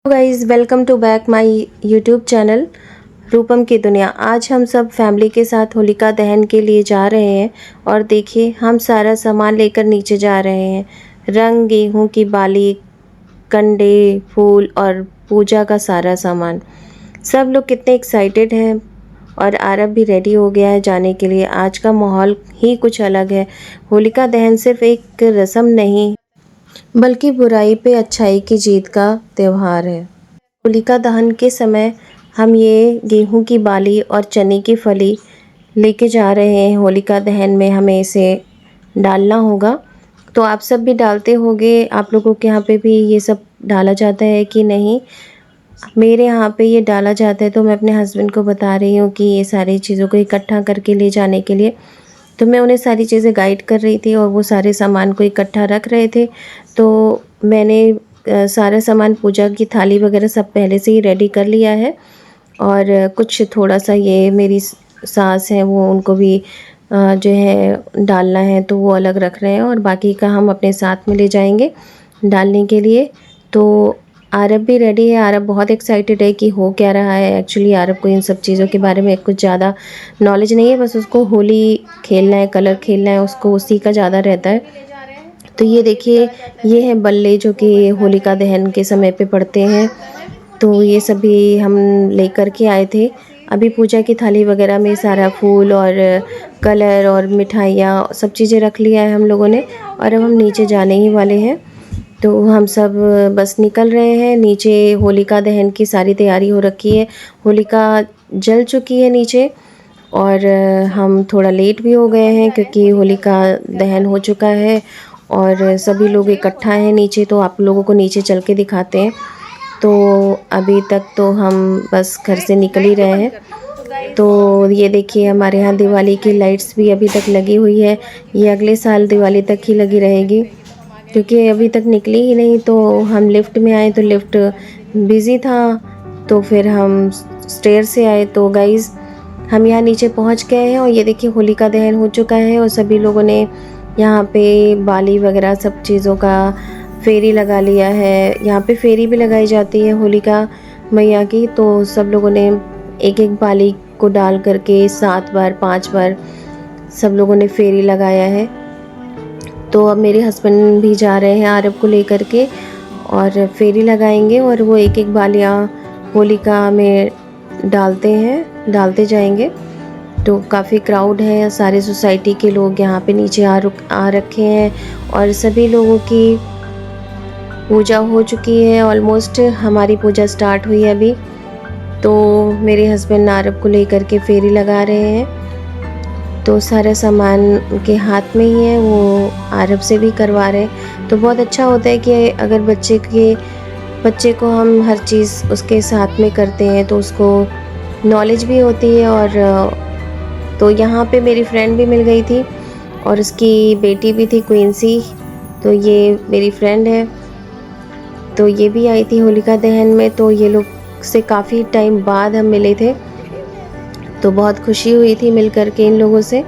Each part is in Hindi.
Guys, welcome to back my YouTube channel Roopam की दुनिया। आज हम सब फैमिली के साथ होलिका दहन के लिए जा रहे हैं और देखिए हम सारा सामान लेकर नीचे जा रहे हैं। रंग, गेहूं की बाली, कंडे, फूल और पूजा का सारा सामान। सब लोग कितने एक्साइटेड हैं और आरब भी रेडी हो गया है जाने के लिए। आज का माहौल ही कुछ अलग है। होलिका दहन सिर्फ एक रस्म नहीं बल्कि बुराई पे अच्छाई की जीत का त्यौहार है। होलिका दहन के समय हम ये गेहूं की बाली और चने की फली लेके जा रहे हैं। होलिका दहन में हमें इसे डालना होगा। तो आप सब भी डालते होंगे, आप लोगों के यहाँ पे भी ये सब डाला जाता है कि नहीं? मेरे यहाँ पे ये डाला जाता है, तो मैं अपने हस्बैंड को बता रही हूँ कि ये सारी चीज़ों को इकट्ठा करके ले जाने के लिए। तो मैं उन्हें सारी चीज़ें गाइड कर रही थी और वो सारे सामान को इकट्ठा रख रहे थे। तो मैंने सारा सामान, पूजा की थाली वगैरह सब पहले से ही रेडी कर लिया है। और कुछ थोड़ा सा ये मेरी सास हैं, वो उनको भी जो है डालना है, तो वो अलग रख रहे हैं और बाकी का हम अपने साथ में ले जाएंगे डालने के लिए। तो आरब भी रेडी है। आरब बहुत एक्साइटेड है कि हो क्या रहा है। एक्चुअली आरब को इन सब चीज़ों के बारे में कुछ ज़्यादा नॉलेज नहीं है, बस उसको होली खेलना है, कलर खेलना है, उसको उसी का ज़्यादा रहता है। तो ये देखिए, ये है बल्ले जो कि होलिका दहन के समय पे पड़ते हैं। तो ये सभी हम लेकर के आए थे। अभी पूजा की थाली वगैरह में सारा फूल और कलर और मिठाइयाँ सब चीज़ें रख लिया है हम लोगों ने, और अब हम नीचे जाने ही वाले हैं। तो हम सब बस निकल रहे हैं नीचे। होलिका दहन की सारी तैयारी हो रखी है। होलिका जल चुकी है नीचे और हम थोड़ा लेट भी हो गए हैं क्योंकि होलिका दहन हो चुका है और सभी लोग इकट्ठा हैं नीचे। तो आप लोगों को नीचे चल के दिखाते हैं। तो अभी तक तो हम बस घर से निकल ही रहे हैं। तो ये देखिए, हमारे यहाँ दिवाली की लाइट्स भी अभी तक लगी हुई है। ये अगले साल दिवाली तक ही लगी रहेगी क्योंकि अभी तक निकली ही नहीं। तो हम लिफ्ट में आए तो लिफ्ट बिज़ी था, तो फिर हम स्टेयर से आए। तो गाइज़, हम यहाँ नीचे पहुँच गए हैं और ये देखिए होलिका दहन हो चुका है और सभी लोगों ने यहाँ पे बाली वगैरह सब चीज़ों का फेरी लगा लिया है। यहाँ पे फेरी भी लगाई जाती है होलिका मैया की। तो सब लोगों ने एक एक बाली को डाल करके 7 बार 5 बार सब लोगों ने फेरी लगाया है। तो अब मेरे हस्बैंड भी जा रहे हैं आरब को लेकर के और फेरी लगाएंगे और वो एक एक बालियाँ होलिका में डालते जाएंगे। तो काफ़ी क्राउड है, सारे सोसाइटी के लोग यहाँ पे नीचे आ रखे हैं और सभी लोगों की पूजा हो चुकी है। ऑलमोस्ट हमारी पूजा स्टार्ट हुई है अभी। तो मेरे हस्बैंड आरब को लेकर के फेरी लगा रहे हैं। तो सारा सामान उनके हाथ में ही है, वो आरब से भी करवा रहे हैं। तो बहुत अच्छा होता है कि अगर बच्चे को हम हर चीज़ उसके साथ में करते हैं तो उसको नॉलेज भी होती है। और तो यहाँ पे मेरी फ्रेंड भी मिल गई थी और उसकी बेटी भी थी, क्वींसी। तो ये मेरी फ्रेंड है, तो ये भी आई थी होलिका दहन में। तो ये लोग से काफ़ी टाइम बाद हम मिले थे, तो बहुत खुशी हुई थी मिल कर के इन लोगों से।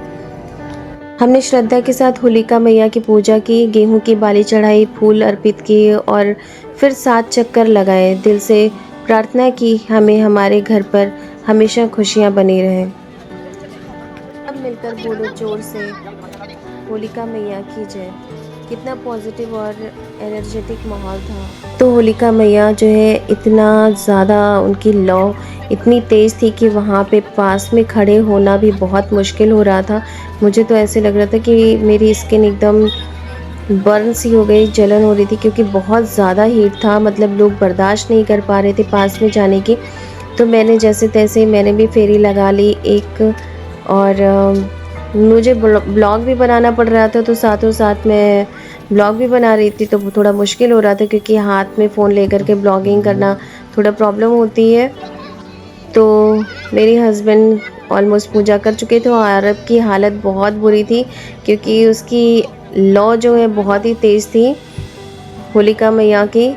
हमने श्रद्धा के साथ होलिका मैया की पूजा की, गेहूं की बाली चढ़ाई, फूल अर्पित किए और फिर 7 चक्कर लगाए। दिल से प्रार्थना की हमें हमारे घर पर हमेशा खुशियां बनी रहें। अब मिलकर बोलो जोर से, होलिका मैया की जय। कितना पॉजिटिव और एनर्जेटिक माहौल था। तो होलिका मैया जो है, इतना ज़्यादा उनकी लौ इतनी तेज़ थी कि वहाँ पे पास में खड़े होना भी बहुत मुश्किल हो रहा था। मुझे तो ऐसे लग रहा था कि मेरी स्किन एकदम बर्न सी हो गई, जलन हो रही थी क्योंकि बहुत ज़्यादा हीट था। मतलब लोग बर्दाश्त नहीं कर पा रहे थे पास में जाने की। तो मैंने जैसे तैसे मैंने भी फेरी लगा ली एक, और मुझे ब्लॉग भी बनाना पड़ रहा था। तो साथों साथ मैं ब्लॉग भी बना रही थी, तो थोड़ा मुश्किल हो रहा था क्योंकि हाथ में फ़ोन लेकर के ब्लॉगिंग करना थोड़ा प्रॉब्लम होती है। तो मेरे हस्बैंड ऑलमोस्ट पूजा कर चुके थे और आरब की हालत बहुत बुरी थी क्योंकि उसकी लौ जो है बहुत ही तेज़ थी होलिका मैया की।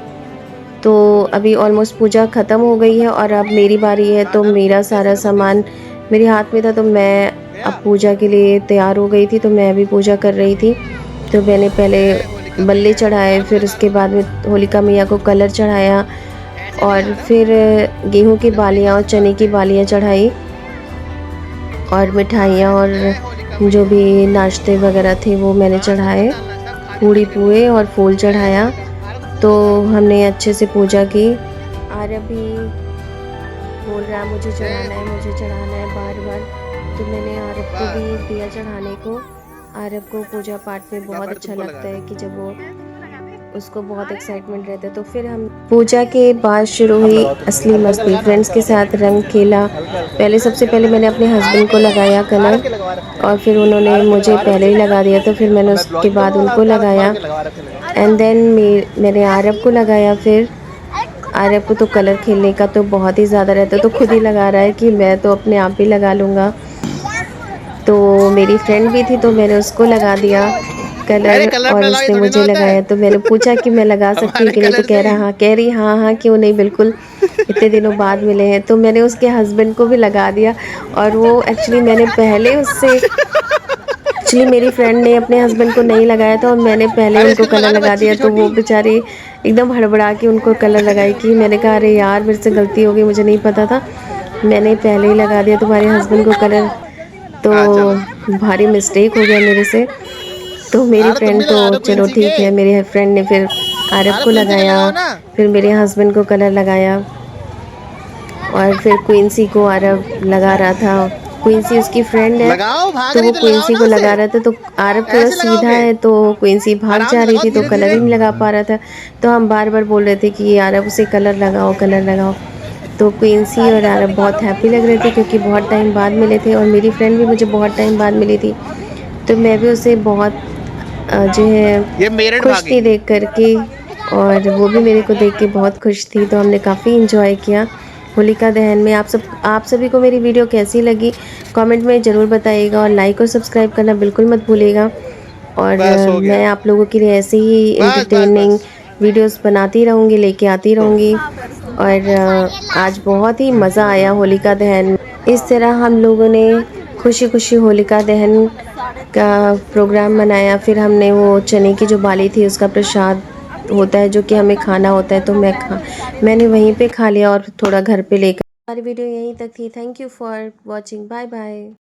तो अभी ऑलमोस्ट पूजा ख़त्म हो गई है और अब मेरी बारी है। तो मेरा सारा सामान मेरे हाथ में था, तो मैं अब पूजा के लिए तैयार हो गई थी। तो मैं भी पूजा कर रही थी। तो मैंने पहले बल्ले चढ़ाए, फिर उसके बाद में होलिका मैया को कलर चढ़ाया और फिर गेहूं की बालियाँ और चने की बालियाँ चढ़ाई और मिठाइयाँ और जो भी नाश्ते वगैरह थे वो मैंने चढ़ाए, पूड़ी पुए और फूल चढ़ाया। तो हमने अच्छे से पूजा की। आरव भी बोल रहा है मुझे चढ़ाना है बार बार, तो मैंने आरव को भी दिया चढ़ाने को। आरव को पूजा पाठ में बहुत अच्छा लगता है कि जब वो उसको बहुत एक्साइटमेंट रहता है। तो फिर हम पूजा के बाद शुरू हुई असली मस्ती। फ्रेंड्स के साथ रंग खेला। पहले सबसे पहले मैंने अपने हस्बैंड को लगाया कलर और फिर उन्होंने मुझे पहले ही लगा दिया, तो फिर मैंने उसके बाद उनको लगाया। एंड देन मैंने आरव को लगाया। फिर आरव को तो कलर खेलने का तो बहुत ही ज़्यादा रहता है, तो खुद ही लगा रहा है कि मैं तो अपने आप ही लगा लूँगा। तो मेरी फ्रेंड भी थी तो मैंने उसको लगा दिया कलर और उसने मुझे लगाया। तो मैंने पूछा कि मैं लगा सकती हूँ कि नहीं, तो कह रही हाँ क्यों नहीं, बिल्कुल, इतने दिनों बाद मिले हैं। तो मैंने उसके हस्बैंड को भी लगा दिया और वो एक्चुअली मैंने पहले उससे एक्चुअली मेरी फ्रेंड ने अपने हस्बैंड को नहीं लगाया था और मैंने पहले उनको कलर लगा दिया। तो वो बेचारी एकदम हड़बड़ा के उनको कलर लगाई कि मैंने कहा अरे यार मेरे से गलती हो गई, मुझे नहीं पता था, मैंने पहले ही लगा दिया तुम्हारे हस्बैंड को कलर, तो भारी मिस्टेक हो गया मेरे से। तो मेरी फ्रेंड तो चलो ठीक है, मेरी फ्रेंड ने फिर आरव को लगाया, फिर मेरे हस्बैंड को कलर लगाया और फिर क्वींसी को आरव लगा रहा था। क्वींसी उसकी फ्रेंड है तो वो क्वींसी को लगा रहा था। तो आरव थोड़ा सीधा है तो क्वींसी भाग जा रही थी तो कलर ही नहीं लगा पा रहा था। तो हम बार बार बोल रहे थे कि आरव उसे कलर लगाओ। तो क्वींसी और आरव बहुत हैप्पी लग रहे थे क्योंकि बहुत टाइम बाद मिले थे और मेरी फ्रेंड भी मुझे बहुत टाइम बाद मिली थी। तो मैं भी उसे बहुत जो है खुश थी देख करके और वो भी मेरे को देख के बहुत खुश थी। तो हमने काफ़ी इंजॉय किया होलिका दहन में। आप सभी को मेरी वीडियो कैसी लगी कमेंट में ज़रूर बताइएगा और लाइक और सब्सक्राइब करना बिल्कुल मत भूलिएगा। और मैं आप लोगों के लिए ऐसे ही इंटरटेनिंग वीडियोस बनाती रहूँगी, लेके आती रहूँगी। और आज बहुत ही मज़ा आया होलिका दहन। इस तरह हम लोगों ने खुशी खुशी होलिका दहन का प्रोग्राम मनाया। फिर हमने वो चने की जो बाली थी उसका प्रसाद होता है जो कि हमें खाना होता है, तो मैंने वहीं पे खा लिया और थोड़ा घर पे लेकर। हमारी वीडियो यहीं तक थी। Thank you for watching. Bye bye.